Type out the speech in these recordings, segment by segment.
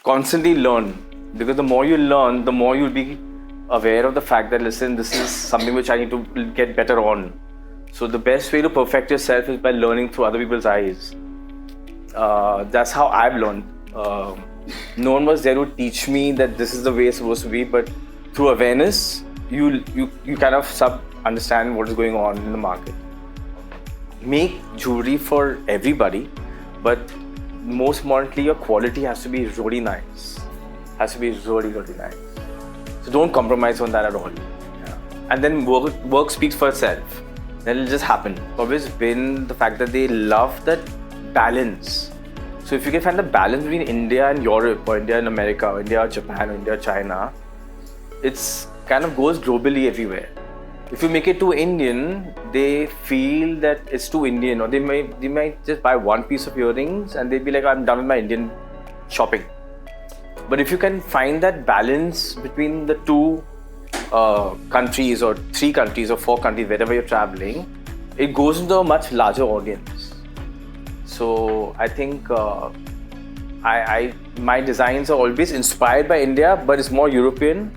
constantly learn, because the more you learn, the more you'll be aware of the fact that, listen, this is something which I need to get better on. So the best way to perfect yourself is by learning through other people's eyes. That's how I've learned. No one was there to teach me that this is the way it's supposed to be, but through awareness, you kind of understand what is going on in the market. Make jewelry for everybody, but most importantly, your quality has to be really nice. Has to be really, really nice. So don't compromise on that at all. Yeah. And then work speaks for itself. Then it'll just happen. Always been the fact that they love that balance. So if you can find the balance between India and Europe, or India and America, or India or Japan, or India or China, it's kind of goes globally everywhere. If you make it too Indian, they feel that it's too Indian, or they might just buy one piece of earrings and they'd be like, I'm done with my Indian shopping. But if you can find that balance between the two countries, or 3 countries, or 4 countries, wherever you're traveling, it goes into a much larger audience. So I think my designs are always inspired by India, but it's more European,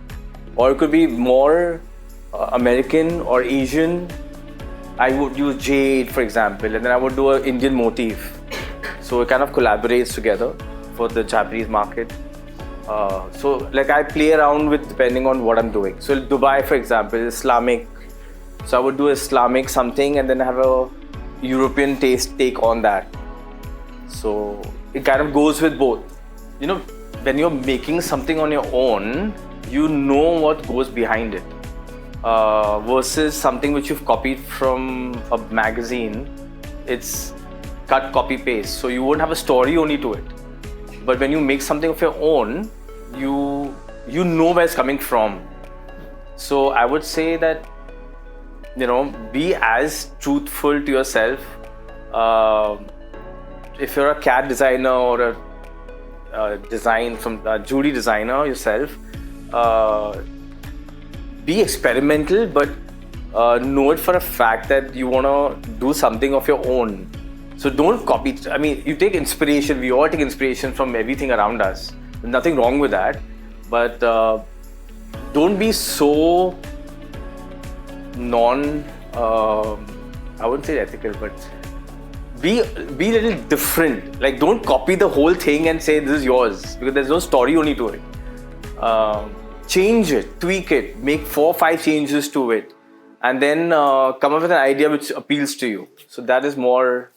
or it could be more American or Asian. I would use jade, for example, and then I would do an Indian motif. So it kind of collaborates together for the Japanese market. So like I play around with depending on what I'm doing. So Dubai, for example, is Islamic. So I would do Islamic something and then have a European take on that. So it kind of goes with both. You know, when you're making something on your own, you know what goes behind it. Versus something which you've copied from a magazine, it's cut, copy, paste. So you won't have a story only to it. But when you make something of your own, you know where it's coming from. So I would say that, you know, be as truthful to yourself. If you're a cat designer or a jewelry designer yourself, be experimental, but know it for a fact that you want to do something of your own. So don't copy. I mean, you take inspiration. We all take inspiration from everything around us. There's nothing wrong with that. But don't be so I wouldn't say ethical, but be a little different. Like, don't copy the whole thing and say this is yours, because there's no story only to it. Change it, tweak it, make 4 or 5 changes to it, and then come up with an idea which appeals to you. So that is more.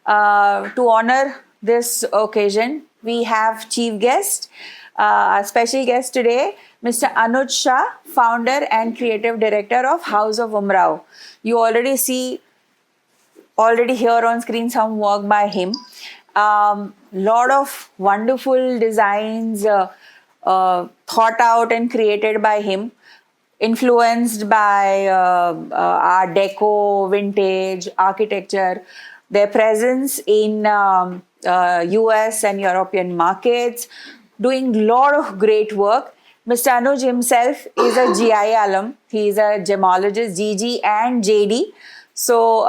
To honor this occasion, we have chief guest, a special guest today, Mr. Anuj Shah, founder and creative director of House of Umrao. You already hear on screen some work by him. Lot of wonderful designs thought out and created by him, influenced by Art Deco, vintage, architecture. Their presence in US and European markets, doing a lot of great work. Mr. Anuj himself is a GIA alum. He is a gemologist, GG and JD. So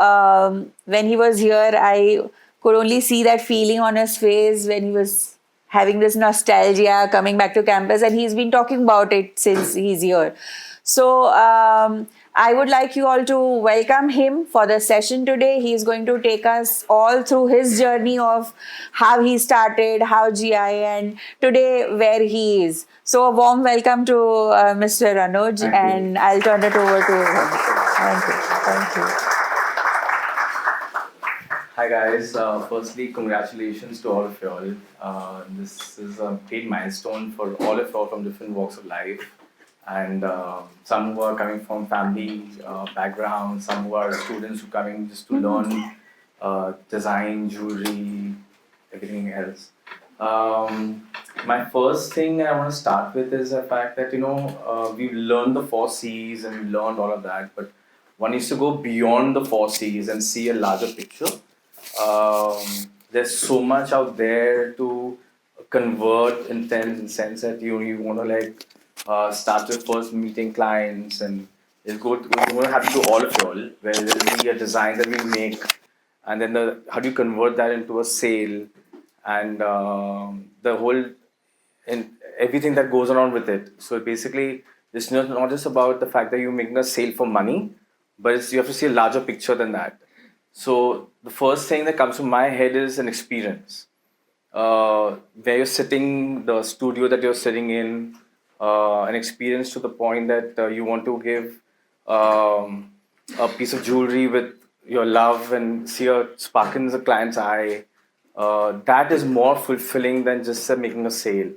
when he was here, I could only see that feeling on his face when he was having this nostalgia coming back to campus, and he's been talking about it since he's here. So I would like you all to welcome him for the session today. He's going to take us all through his journey of how he started, how GIA, and today where he is. So a warm welcome to Mr. Anuj, and I'll turn it over to him. Thank you. Thank you. Hi guys, firstly congratulations to all of y'all. This is a great milestone for all of y'all from different walks of life, and some who are coming from family backgrounds, some who are students who are coming just to learn design, jewelry, everything else. My first thing I want to start with is the fact that, we've learned the 4 C's and we've learned all of that, but one needs to go beyond the 4 C's and see a larger picture. There's so much out there to convert in the sense that you want to start with first meeting clients, and it's going to happen to all of y'all, where there will be a design that we make, and then how do you convert that into a sale, and the whole and everything that goes around with it. So basically, it's not just about the fact that you're making a sale for money, but you have to see a larger picture than that. So the first thing that comes to my head is an experience. Where you're sitting, the studio that you're sitting in, an experience to the point that you want to give a piece of jewelry with your love and see a spark in the client's eye. That is more fulfilling than just making a sale.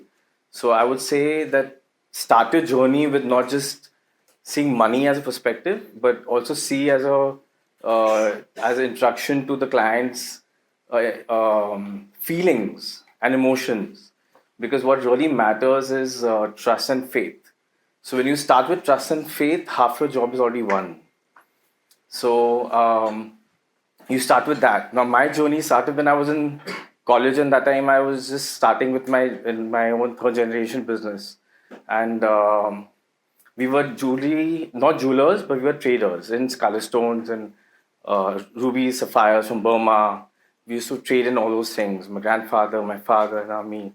So I would say that start your journey with not just seeing money as a perspective, but also see as an introduction to the client's feelings and emotions. Because what really matters is trust and faith. So when you start with trust and faith, half your job is already won. So you start with that. Now my journey started when I was in college, and that time I was just starting with my own third generation business, and we were not jewelers, but we were traders in scarlet stones and rubies, sapphires from Burma. We used to trade in all those things. My grandfather, my father, and me.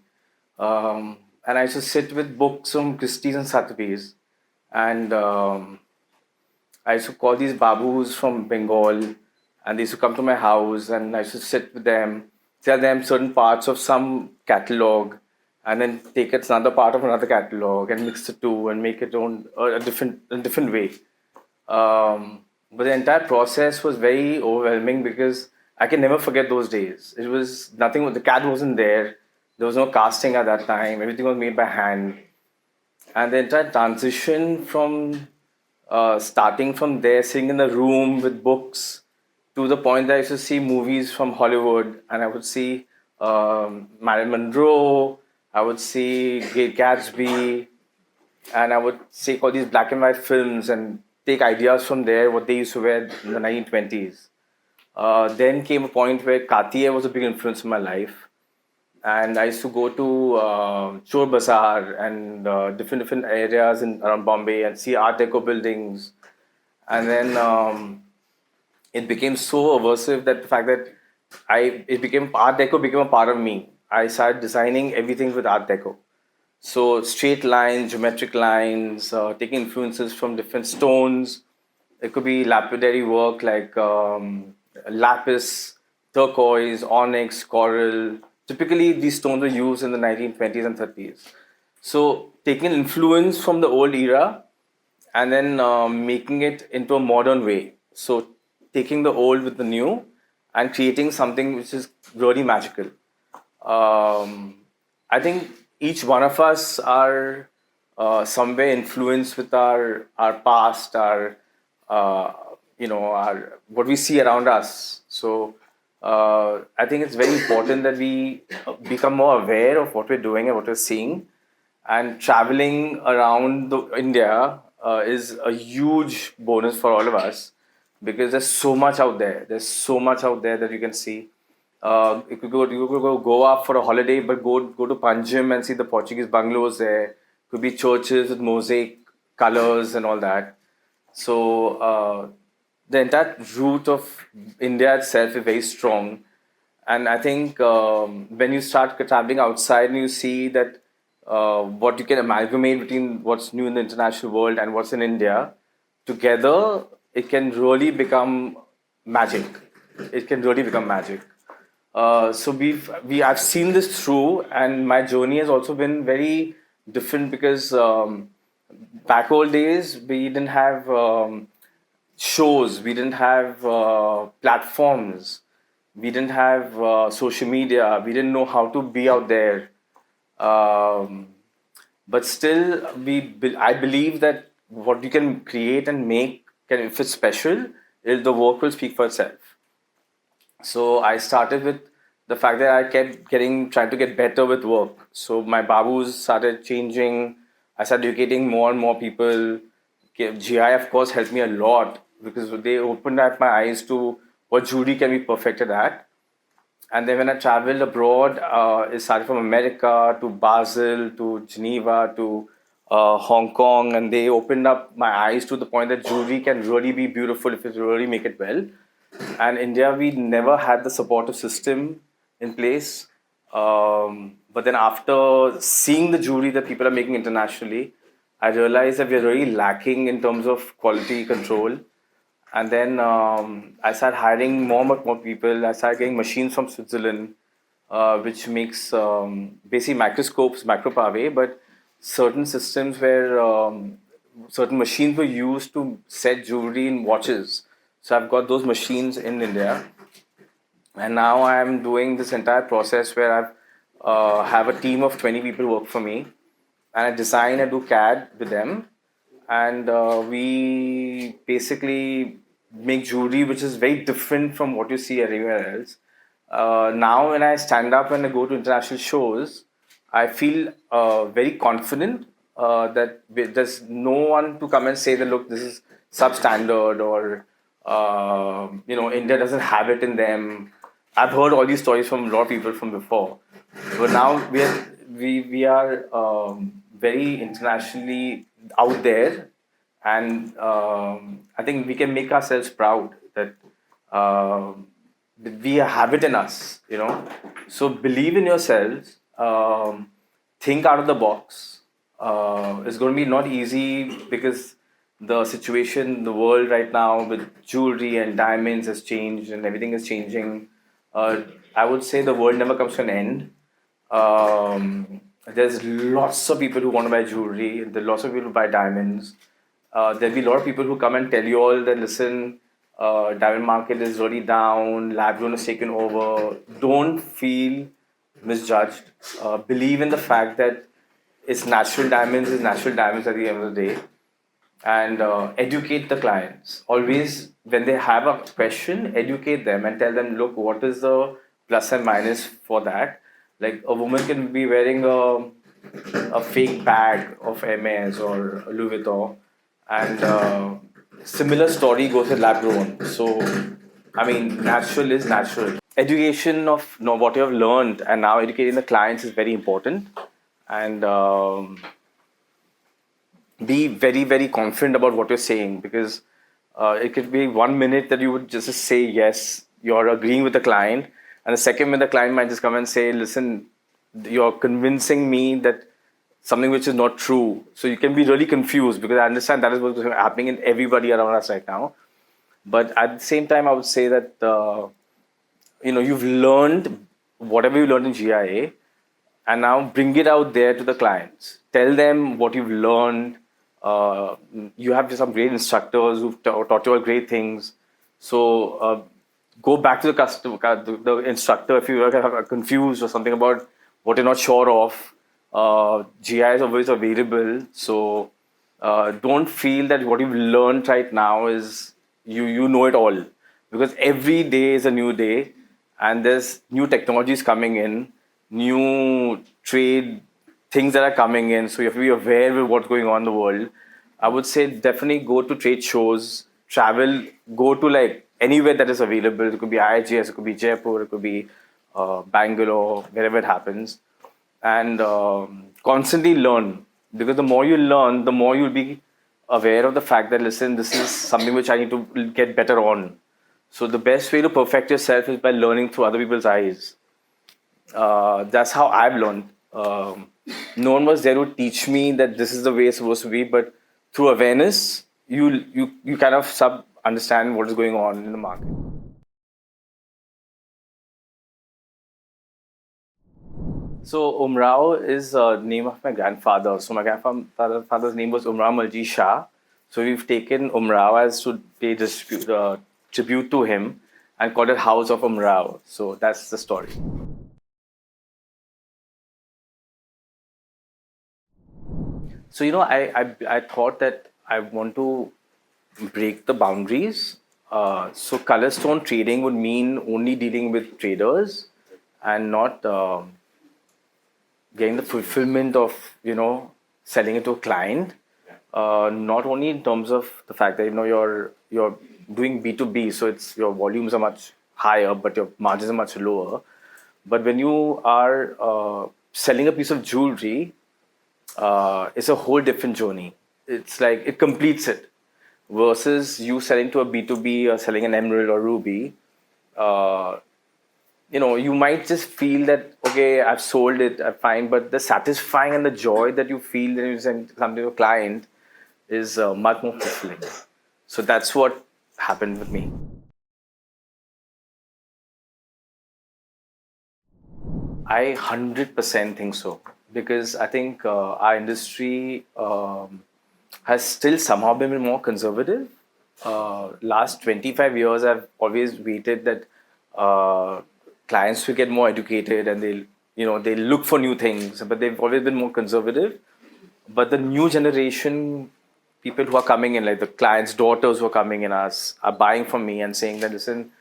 And I used to sit with books from Christie's and Sotheby's, and I used to call these babus from Bengal, and they used to come to my house, and I used to sit with them, tell them certain parts of some catalog, and then take it another part of another catalog and mix the two and make it own a different way. But the entire process was very overwhelming because I can never forget those days. It was nothing. The CAD wasn't there. There was no casting at that time. Everything was made by hand, and the entire transition from starting from there, sitting in the room with books, to the point that I used to see movies from Hollywood, and I would see Marilyn Monroe, I would see Great Gatsby, and I would take all these black and white films and take ideas from there, what they used to wear in the 1920s. Then came a point where Cartier was a big influence in my life, and I used to go to Chor Bazaar and different areas around Bombay and see Art Deco buildings, and then it became so aversive that the fact that Art Deco became a part of me. I started designing everything with Art Deco. So straight lines, geometric lines, taking influences from different stones. It could be lapidary work like lapis, turquoise, onyx, coral. Typically, these stones were used in the 1920s and 30s. So taking influence from the old era and then making it into a modern way. So taking the old with the new and creating something which is really magical. I think each one of us are somewhere influenced with our past, uh, our what we see around us. So I think it's very important that we become more aware of what we're doing and what we're seeing. And traveling around India is a huge bonus for all of us because there's so much out there. There's so much out there that you can see. You could go Goa for a holiday, but go to Panjim and see the Portuguese bungalows there. Could be churches with mosaic colors and all that. So the entire root of India itself is very strong, and I think when you start traveling outside and you see that what you can amalgamate between what's new in the international world and what's in India together, it can really become magic. It can really become magic. So I've seen this through, and my journey has also been very different because back old days we didn't have shows, we didn't have platforms, we didn't have social media, we didn't know how to be out there. Um, but still, I believe that what you can create and make, if it's special, the work will speak for itself. So I started with the fact that I kept trying to get better with work. So my babus started changing. I started educating more and more people. GI, of course, helped me a lot because they opened up my eyes to what jewelry can be perfected at. And then when I traveled abroad, it started from America to Basel to Geneva to Hong Kong, and they opened up my eyes to the point that jewelry can really be beautiful if you really make it well. And India, we never had the supportive system in place. But then after seeing the jewelry that people are making internationally, I realized that we're really lacking in terms of quality control. And then I started hiring more people. I started getting machines from Switzerland, which makes basically microscopes, micropave, but certain systems where certain machines were used to set jewelry in watches. So I've got those machines in India, and now I'm doing this entire process where I've have a team of 20 people work for me, and I design and do CAD with them, and we basically make jewelry which is very different from what you see everywhere else. Now when I stand up and I go to international shows, I feel very confident that there's no one to come and say that look, this is substandard, or India doesn't have it in them. I've heard all these stories from a lot of people from before, but now we are very internationally out there, and I think we can make ourselves proud that we have it in us. So believe in yourselves. Think out of the box. It's going to be not easy because the situation in the world right now with jewelry and diamonds has changed and everything is changing. I would say the world never comes to an end. There's lots of people who want to buy jewelry. There's lots of people who buy diamonds. There'll be a lot of people who come and tell you all that listen, diamond market is really down, lab grown is taken over. Don't feel misjudged. Believe in the fact that it's natural diamonds is natural diamonds at the end of the day, and educate the clients. Always, when they have a question, educate them and tell them, look, what is the plus and minus for that? Like a woman can be wearing a fake bag of Hermes or Louis Vuitton, and similar story goes with lab grown. So, I mean, natural is natural. Education of what you have learned and now educating the clients is very important, and be very, very confident about what you're saying, because it could be 1 minute that you would just say yes, you're agreeing with the client, and the second minute the client might just come and say, listen, you're convincing me that something which is not true. So you can be really confused, because I understand that is what's happening in everybody around us right now. But at the same time, I would say that you've learned whatever you learned in GIA, and now bring it out there to the clients. Tell them what you've learned. You have some great instructors who've taught you all great things. So go back to the customer, the instructor, if you are confused or something about what you're not sure of. GI is always available. So don't feel that what you've learned right now is you know it all, because every day is a new day, and there's new technologies coming in, new trade things that are coming in. So you have to be aware of what's going on in the world. I would say definitely go to trade shows, travel, go to like anywhere that is available. It could be IIGS, it could be Jaipur, it could be Bangalore, wherever it happens, and constantly learn, because the more you learn, the more you'll be aware of the fact that listen, this is something which I need to get better on. So the best way to perfect yourself is by learning through other people's eyes. That's how I've learned. No one was there to teach me that this is the way it's supposed to be, but through awareness, you kind of sub understand what is going on in the market. So Umrao is the name of my grandfather. So my grandfather's name was Anuj Shah. So we've taken Umrao as to pay tribute to him, and called it House of Umrao. So that's the story. So I thought that I want to break the boundaries. So color stone trading would mean only dealing with traders, and not getting the fulfillment of selling it to a client. Not only in terms of the fact that you're doing B2B, so it's your volumes are much higher, but your margins are much lower. But when you are selling a piece of jewelry, it's a whole different journey. It's like it completes it, versus you selling to a B2B or selling an emerald or ruby. Uh, you might just feel that, okay, I've sold it, I'm fine, but the satisfying and the joy that you feel when you send something to a client is much more fulfilling. So that's what happened with me. I 100% think so, because I think our industry has still somehow been more conservative. Last 25 years, I've always waited that clients will get more educated and they look for new things, but they've always been more conservative. But the new generation, people who are coming in, like the clients' daughters who are coming in, us are buying from me and saying that, listen,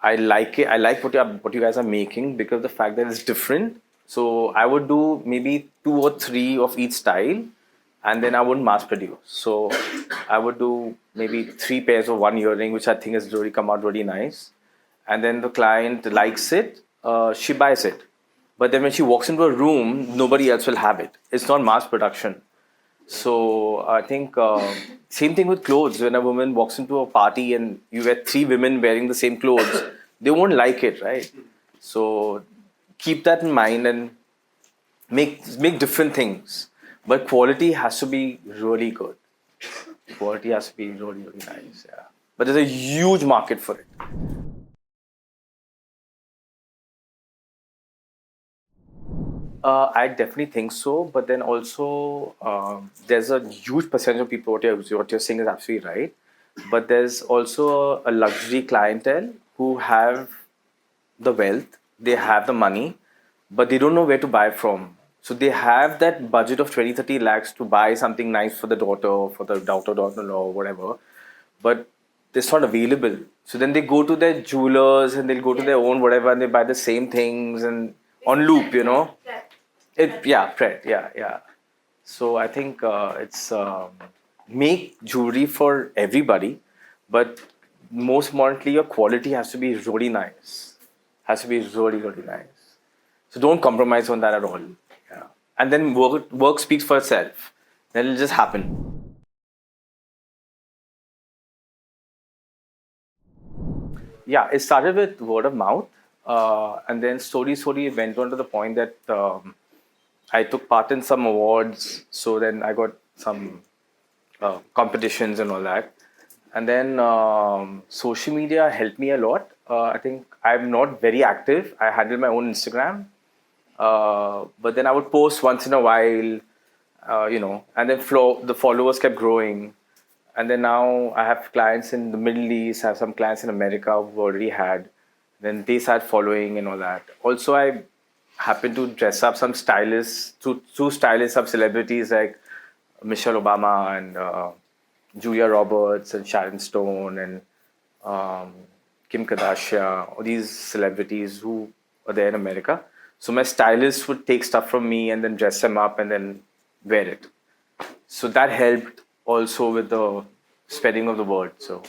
I like it. I like what you guys are making because of the fact that it's different. So I would do maybe 2 or 3 of each style, and then I wouldn't mass produce. So I would do maybe 3 pairs of one earring, which I think has really come out really nice. And then the client likes it, she buys it. But then when she walks into a room, nobody else will have it. It's not mass production. So I think same thing with clothes. When a woman walks into a party and you get 3 women wearing the same clothes, they won't like it, right? So keep that in mind and make different things. But quality has to be really good. Quality has to be really, really nice. Yeah. But there's a huge market for it. I definitely think so, but then also there's a huge percentage of people. What you're saying is absolutely right, but there's also a luxury clientele who have the wealth, they have the money, but they don't know where to buy from. So they have that budget of 20, 30 lakhs to buy something nice for the daughter, for the daughter-in-law, or whatever, but it's not available. So then they go to their jewelers and they'll go to their own whatever and they buy the same things and on loop. Pret, yeah. So I think it's make jewelry for everybody, but most importantly, your quality has to be really nice. Has to be really, really nice. So don't compromise on that at all. Yeah. And then work speaks for itself. Then it'll just happen. Yeah, it started with word of mouth, and then slowly it went on to the point that I took part in some awards. So then I got some competitions and all that. And then social media helped me a lot. I think I'm not very active. I handle my own Instagram, but then I would post once in a while, and then the followers kept growing. And then now I have clients in the Middle East, I have some clients in America who've already had. Then they start following and all that. Also, I happen to dress up some stylists, two stylists of celebrities like Michelle Obama and Julia Roberts and Sharon Stone and um, Kim Kardashian, all these celebrities who are there in America. So my stylist would take stuff from me and then dress them up and then wear it. So that helped also with the spreading of the word. So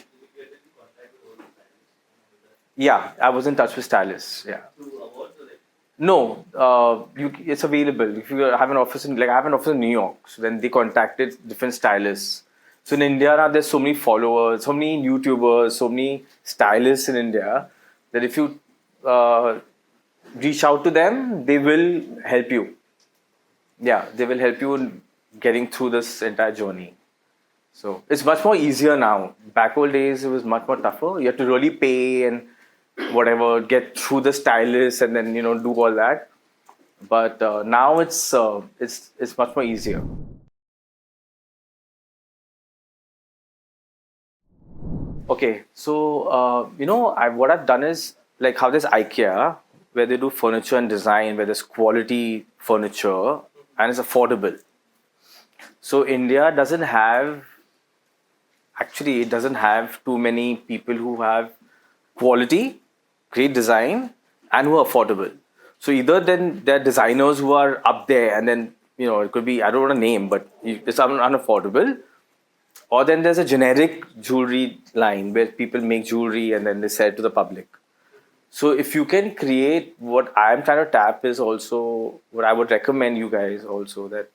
yeah, I was in touch with stylists. Yeah. No, it's available. If you have an office in, like I have an office in New York, so then they contacted different stylists. So in India now, there's so many followers, so many YouTubers, so many stylists in India that if you uh, reach out to them, they will help you. Yeah, they will help you in getting through this entire journey. So it's much more easier now. Back old days, it was much more tougher. You had to really pay and whatever, get through the stylist and then do all that. But now it's much more easier. Okay, so what I've done is like how there's IKEA where they do furniture and design, where there's quality furniture and it's affordable. So India doesn't have actually it doesn't have too many people who have quality, great design, and who are affordable. So either then there are designers who are up there, and then it could be I don't want to name, but it's unaffordable, or then there's a generic jewelry line where people make jewelry and then they sell to the public. So if you can create what I'm trying to tap is also what I would recommend you guys also that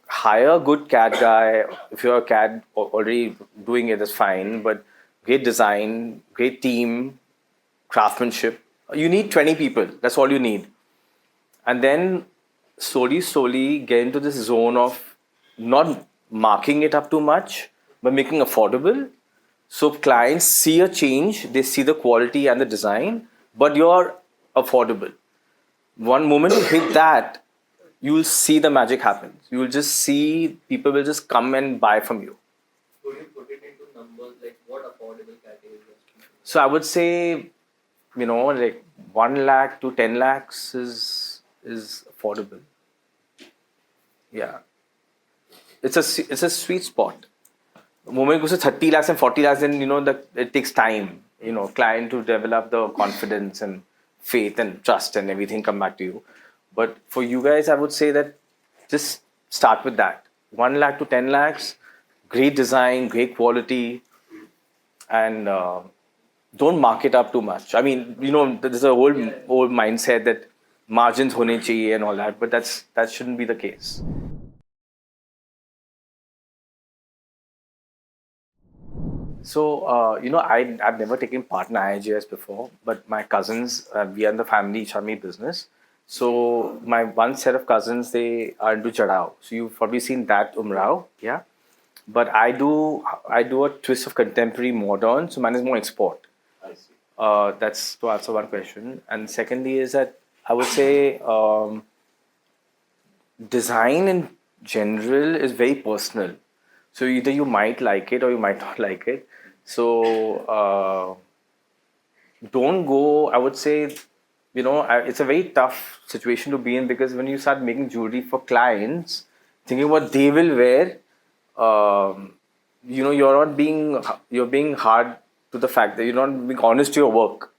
hire a good CAD guy. If you're a CAD already doing it, that's fine. But great design, great team, craftsmanship. You need 20 people. That's all you need. And then slowly get into this zone of not marking it up too much, but making affordable. So clients see a change, they see the quality and the design, but you're affordable. One moment you hit that, you will see the magic happen. You will just see people will just come and buy from you. Could you put it into numbers like what affordable categories? So I would say, like 1 lakh to 10 lakhs is affordable. Yeah, it's a sweet spot. The moment it goes to 30 lakhs and 40 lakhs, then that it takes time. Client to develop the confidence and faith and trust and everything come back to you. But for you guys, I would say that just start with that. 1 lakh to 10 lakhs, great design, great quality, and don't mark it up too much. I mean, there's a whole mindset that margins hone chahiye and all that, but that shouldn't be the case. So, I've never taken part in IIGS before, but my cousins, we are in the family chami business. So, my one set of cousins, they are into Chadao. So, you've probably seen that Umrao, yeah. But I do a twist of contemporary modern, so mine is more export. I see. That's to answer one question. And secondly is that I would say design in general is very personal. So either you might like it or you might not like it. So don't go. I would say, it's a very tough situation to be in because when you start making jewelry for clients, thinking what they will wear, you're being hard to the fact that you're not being honest to your work.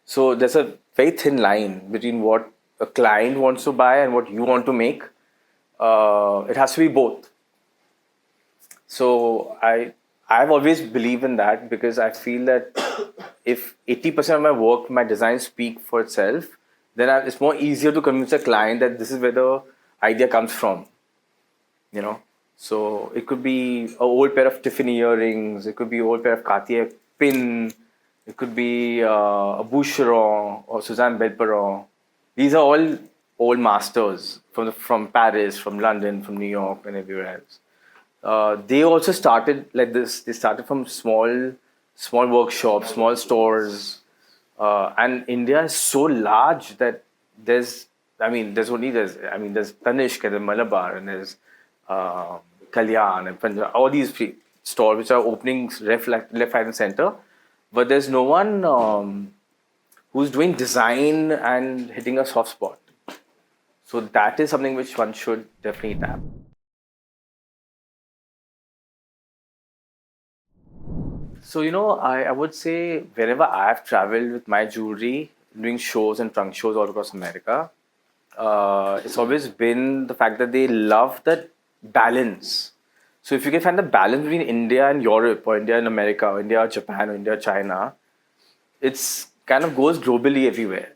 So there's a very thin line between what a client wants to buy and what you want to make. It has to be both. So I've always believed in that because I feel that if 80% of my work, my designs speak for itself, then it's more easier to convince a client that this is where the idea comes from. So it could be an old pair of Tiffany earrings, it could be an old pair of Cartier pin, it could be a Boucheron or Suzanne Belperon. These are all old masters from Paris, from London, from New York, and everywhere else. They also started like this. They started from small workshops, small stores, and India is so large that there's Tanishq and there's Malabar and there's Kalyan and Punjab, all these stores which are opening left, right, and center, but there's no one who's doing design and hitting a soft spot. So that is something which one should definitely tap. So, I would say wherever I have traveled with my jewelry, doing shows and trunk shows all across America, it's always been the fact that they love that balance. So, if you can find the balance between India and Europe, or India and America, or India or Japan, or India or China, it's kind of goes globally everywhere.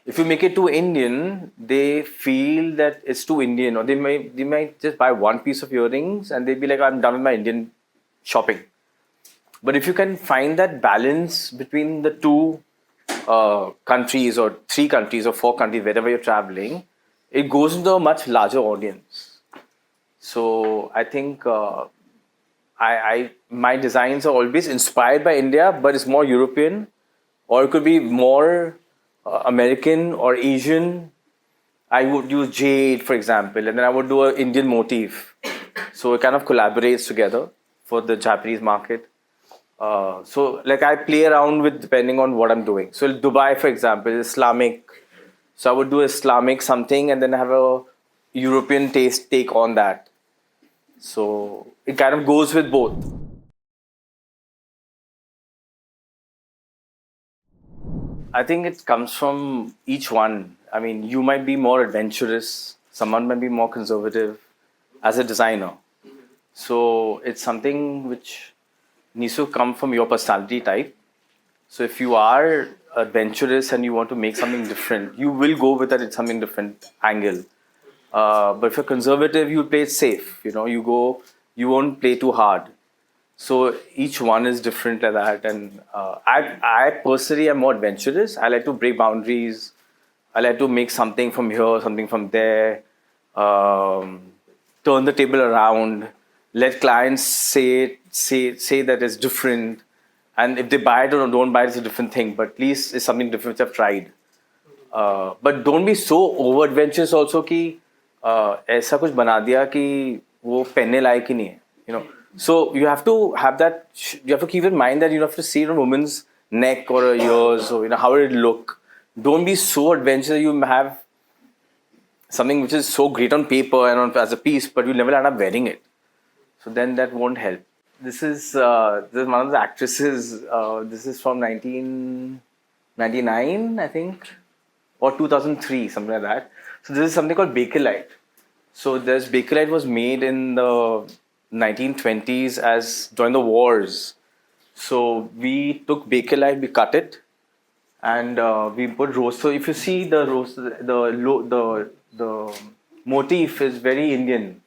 If you make it too Indian, they feel that it's too Indian, or they might just buy one piece of earrings and they'd be like, I'm done with my Indian shopping. But if you can find that balance between the two countries or 3 countries or 4 countries, wherever you're traveling, it goes into a much larger audience. So I think my designs are always inspired by India, but it's more European, or it could be more American or Asian. I would use jade, for example, and then I would do an Indian motif. So it kind of collaborates together for the Japanese market. So like I play around with depending on what I'm doing. So Dubai, for example, is Islamic. So I would do Islamic something and then have a European take on that. So it kind of goes with both. I think it comes from each one. I mean, you might be more adventurous, someone might be more conservative as a designer. So it's something which needs to come from your personality type. So if you are adventurous and you want to make something different, you will go with that. It's something different angle. But if you're conservative, you play it safe. You won't play too hard. So each one is different like that. And I personally am more adventurous. I like to break boundaries. I like to make something from here, something from there. Um, Turn the table around. Let clients say that it's different. And if they buy it or don't buy it, it's a different thing. But at least it's something different which I've tried. But don't be so over adventurous also कि ऐसा कुछ बना दिया कि वो पहनने लायक ही नहीं है, you know. So you have to have that. You have to keep in mind that you have to see it on a woman's neck or ears, or how it look. Don't be so adventurous. You have something which is so great on paper and as a piece, but you never end up wearing it. So then that won't help. This is one of the actresses. This is from 1999, I think, or 2003, something like that. So this is something called Bakelite. So this Bakelite was made in the 1920s as during the wars. So we took Bakelite, we cut it, and we put rose. So if you see the rose, the motif is very Indian.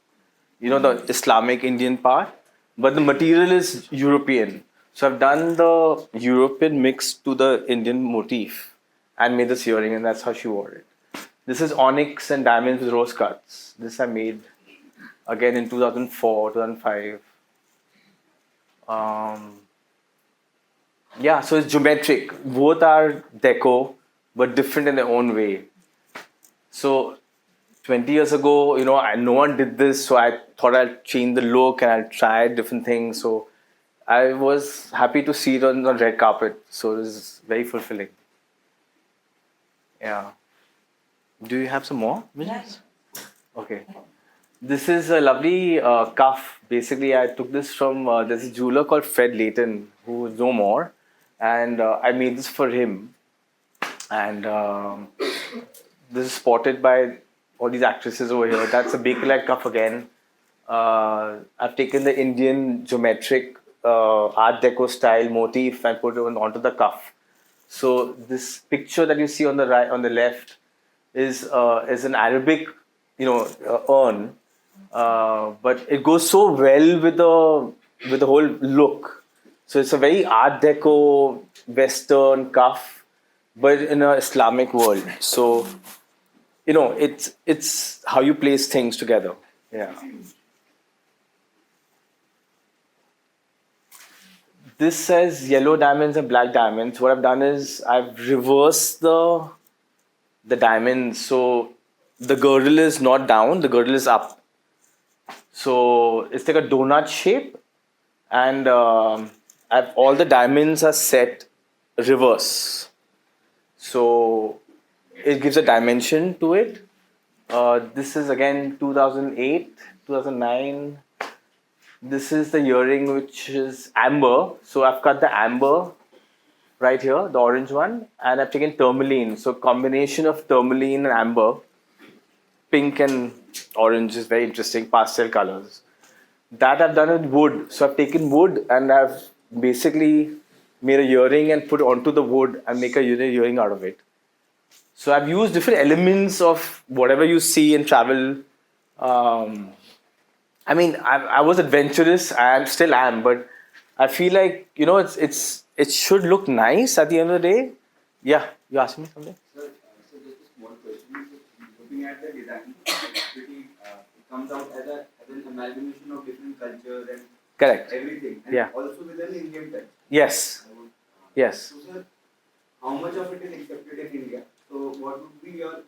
The Islamic Indian part, but the material is European. So I've done the European mix to the Indian motif and made this earring, and that's how she wore it. This is onyx and diamonds with rose cuts. This I made again in 2004, 2005. Yeah, so it's geometric. Both are deco, but different in their own way. So 20 years ago, no one did this, so I thought I'd change the look and I'll try different things. So I was happy to see it on the red carpet. So it was very fulfilling. Yeah. Do you have some more? Yes. Okay. This is a lovely cuff. Basically, I took this from there's a jeweler called Fred Layton, who is no more, and I made this for him. And this is spotted by all these actresses over here. That's a Bakelite cuff again. I've taken the Indian geometric Art Deco style motif and put it onto the cuff. So this picture that you see on the right, on the left, is an Arabic, urn, but it goes so well with the whole look. So it's a very Art Deco Western cuff, but in an Islamic world. So it's how you place things together. Yeah. This says yellow diamonds and black diamonds. What I've done is I've reversed the diamonds. So the girdle is not down, the girdle is up. So it's like a donut shape, and all the diamonds are set reverse. So it gives a dimension to it. This is again 2008, 2009. This is the earring, which is amber. So I've cut the amber right here, the orange one, and I've taken tourmaline. So combination of tourmaline and amber, pink and orange is very interesting, pastel colors. That I've done with wood. So I've taken wood and I've basically made a earring and put onto the wood and make a earring out of it. So I've used different elements of whatever you see in travel. I was adventurous. I still am, but I feel like it should look nice at the end of the day. Yeah, you asked me something. Sir, so just a small question. Looking at the design, it comes out as an amalgamation of different cultures and Correct. everything, and Yeah. also with an Indian touch. Yes. Yes. So, sir, how much of it is accepted in India? So, what would be your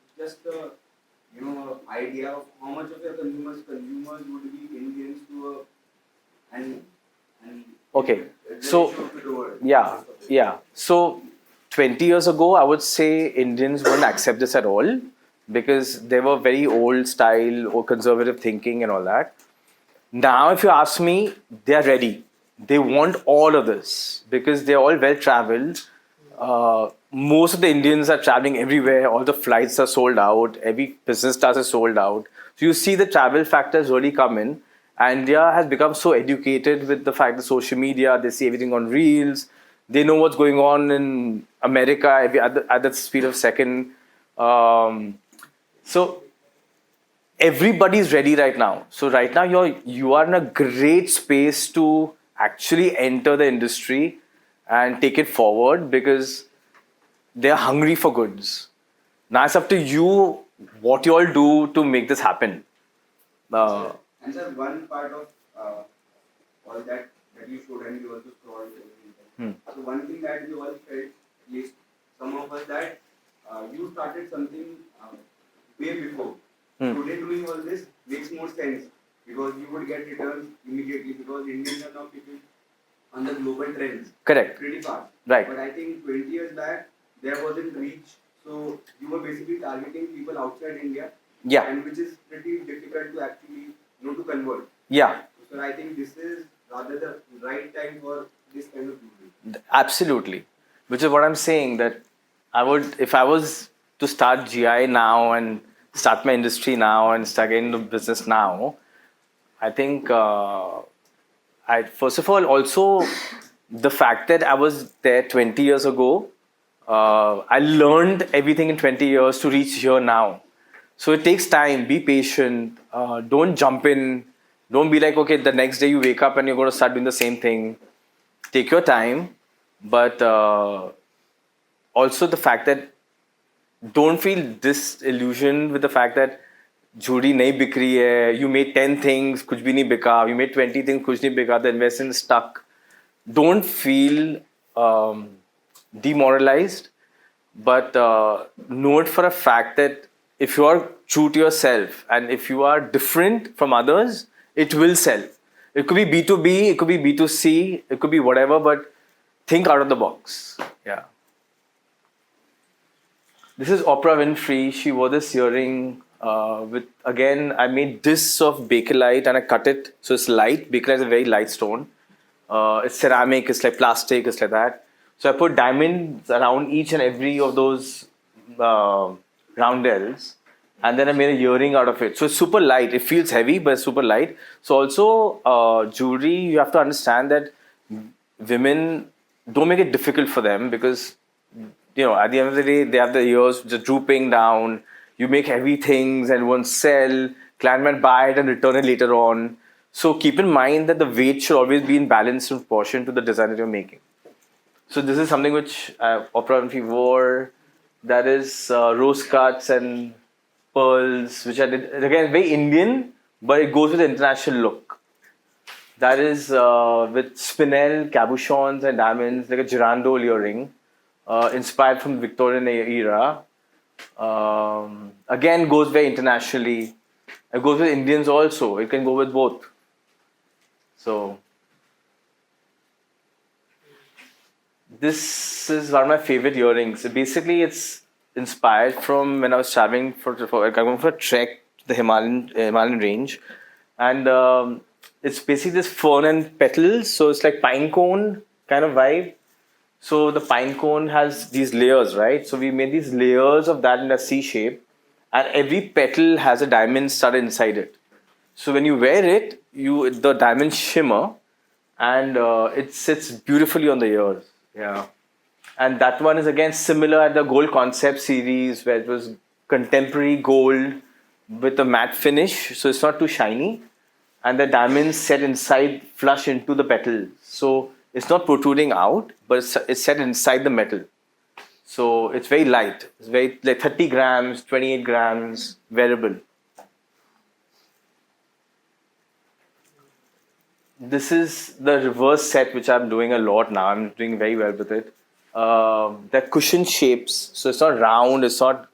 idea of how much of your consumers would be Indians to and Okay. the So ratio of the world? yeah. So 20 years ago, I would say Indians wouldn't accept this at all because they were very old style or conservative thinking and all that. Now, if you ask me, they are ready. They want all of this because they're all well traveled. Most of the Indians are traveling everywhere. All the flights are sold out. Every business class is sold out. So you see the travel factors really come in. And India has become so educated with the fact that social media, they see everything on reels. They know what's going on in America at the speed of second. So everybody's ready right now. So right now you are in a great space to actually enter the industry and take it forward because they're hungry for goods. Now it's up to you what you all do to make this happen. Uh, And sir, one part of all that you showed, and you also scrolled everything. So one thing that we all felt, at least some of us, that you started something way before. Today doing all this makes more sense because you would get returns immediately because Indians are now picking on the global trends. Correct. Pretty fast. Right. But I think 20 years back there wasn't reach, so you were basically targeting people outside India. Yeah. And which is pretty difficult to actually to convert. Yeah. So I think this is rather the right time for this kind of movement. Absolutely. Which is what I'm saying, that if I was to start GI now and start my industry now and start getting into business now, I think first of all, also the fact that I was there 20 years ago, I learned everything in 20 years to reach here now. So it takes time. Be patient. Don't jump in. Don't be like, okay, the next day you wake up and you're going to start doing the same thing. Take your time. But also the fact that don't feel disillusioned with the fact that jewelry nahi bik rahi hai. You made 10 things, kuch bhi nahi bika. You made 20 things, kuch nahi bika. The investment is stuck. Don't feel demoralized. But note for a fact that if you are true to yourself and if you are different from others, it will sell. It could be B2B, it could be B2C, it could be whatever, but think out of the box. Yeah. This is Oprah Winfrey. She wore this earring I made this of bakelite and I cut it. So it's light. Bakelite is a very light stone. It's ceramic, it's like plastic, it's like that. So I put diamonds around each and every of those roundels, and then I made a earring out of it. So it's super light. It feels heavy, but it's super light. So also jewelry, you have to understand that women, don't make it difficult for them because, at the end of the day, they have the ears just drooping down. You make heavy things and won't sell. Client might buy it and return it later on. So keep in mind that the weight should always be in balance in proportion to the design that you're making. So this is something which Oprah Winfrey wore. That is rose cuts and pearls, which I did. Again, very Indian, but it goes with the international look. That is with spinel, cabochons and diamonds, like a girandole earring, inspired from Victorian era. Again, goes very internationally. It goes with Indians also. It can go with both. So this is one of my favorite earrings. Basically, it's inspired from when I was traveling for a trek to the Himalayan range, and it's basically this fern and petals. So it's like pine cone kind of vibe. So the pine cone has these layers, right? So we made these layers of that in a C shape, and every petal has a diamond studded inside it. So when you wear it, the diamonds shimmer, and it sits beautifully on the ears. Yeah. And that one is again similar at the Gold Concept series, where it was contemporary gold with a matte finish, so it's not too shiny, and the diamonds set inside, flush into the petal. So it's not protruding out, but it's set inside the metal. So it's very light. It's very like 30 grams, 28 grams, wearable. This is the reverse set, which I'm doing a lot now. I'm doing very well with it. They're cushion shapes, so it's not round, it's not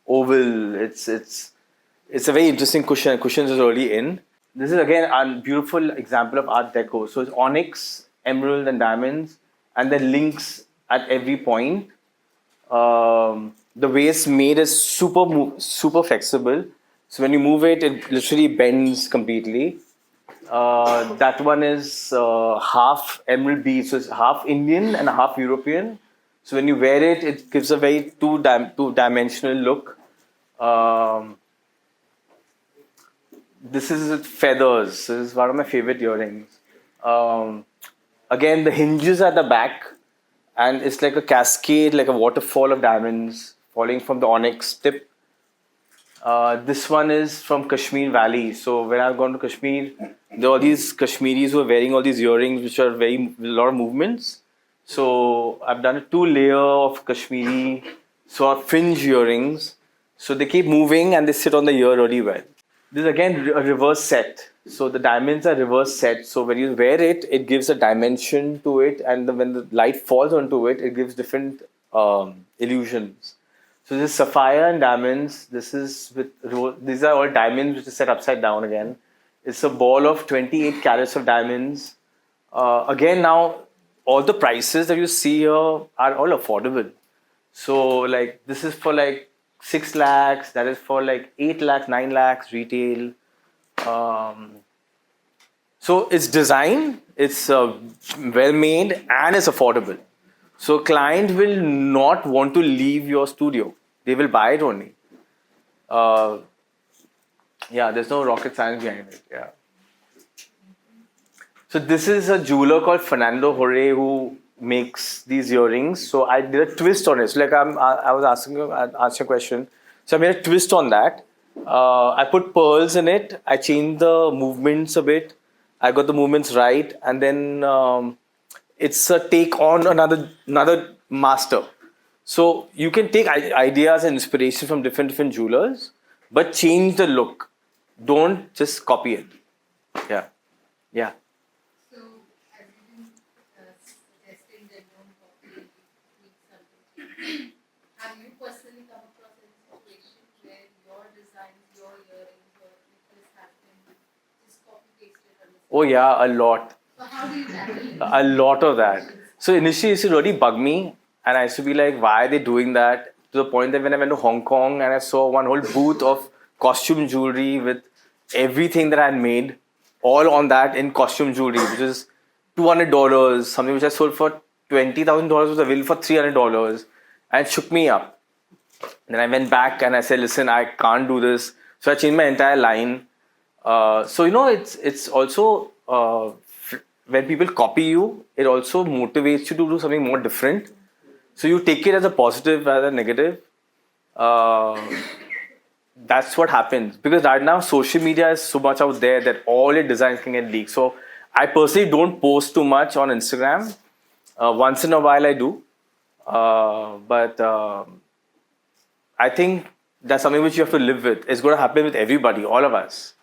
oval. It's a very interesting cushion. Cushions is already in. This is again a beautiful example of Art Deco. So it's onyx, emerald, and diamonds, and then links at every point. The way it's made is super flexible. So when you move it, it literally bends completely. That one is half emerald bead, so it's half Indian and half European. So when you wear it, it gives a very two-dimensional look. This is with feathers. This is one of my favorite earrings. Again, the hinges at the back, and it's like a cascade, like a waterfall of diamonds falling from the onyx tip. This one is from Kashmir Valley. So when I've gone to Kashmir, there are all these Kashmiris who are wearing all these earrings, which are very a lot of movements. So I've done a 2 layer of Kashmiri sort of fringe earrings. So they keep moving and they sit on the ear really well. This is again a reverse set. So the diamonds are reverse set. So when you wear it, it gives a dimension to it, and when the light falls onto it, it gives different illusions. So this is sapphire and diamonds. This is with these are all diamonds which is set upside down again. It's a ball of 28 carats of diamonds. Again, now all the prices that you see here are all affordable. So like this is for like 6 lakhs. That is for like 8 lakhs, 9 lakhs retail. So it's design, it's well made, and it's affordable. So client will not want to leave your studio. They will buy it only. Yeah, there's no rocket science behind it. Yeah. So this is a jeweler called Fernando Jorge who makes these earrings. So I did a twist on it. So like I was asking you, I asked you a question. So I made a twist on that. I put pearls in it. I changed the movements a bit. I got the movements right, and then it's a take on another master. So you can take ideas and inspiration from different jewelers, but change the look. Don't just copy it. Yeah, yeah. So, as you've been suggesting that don't copy, tweak something. Have you personally come across any situation where your designs, your earrings, or necklace have been just copy pasted on the Oh yeah, a lot. So, how do you tackle it? A lot of that. So initially, it used to really bug me, and I used to be like, "Why are they doing that?" To the point that when I went to Hong Kong and I saw one whole booth of costume jewelry with everything that I had made, all on that in costume jewelry, which is $200, something which I sold for $20,000 was available for $300, and it shook me up. Then I went back and I said, "Listen, I can't do this." So I changed my entire line. So it's also when people copy you, it also motivates you to do something more different. So you take it as a positive rather than negative. That's what happens because right now social media is so much out there that all your designs can get leaked. So I personally don't post too much on Instagram. Once in a while I do, but I think that's something which you have to live with. It's going to happen with everybody, all of us.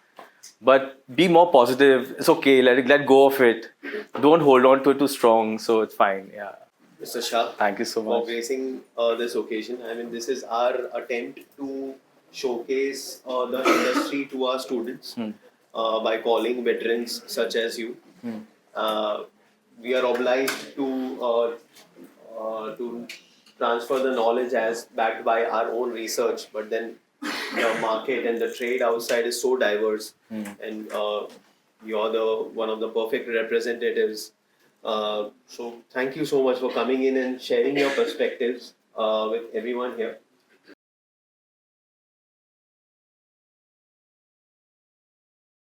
But be more positive. It's okay. Let go of it. Don't hold on to it too strong. So it's fine. Yeah. Mr. Shah, Thank you so for much. gracing this occasion. I mean, this is our attempt to showcase the industry to our students by calling veterans such as you. We are obliged to transfer the knowledge as backed by our own research, but then the market and the trade outside is so diverse, and you're the one of the perfect representatives. So thank you so much for coming in and sharing your perspectives with everyone here.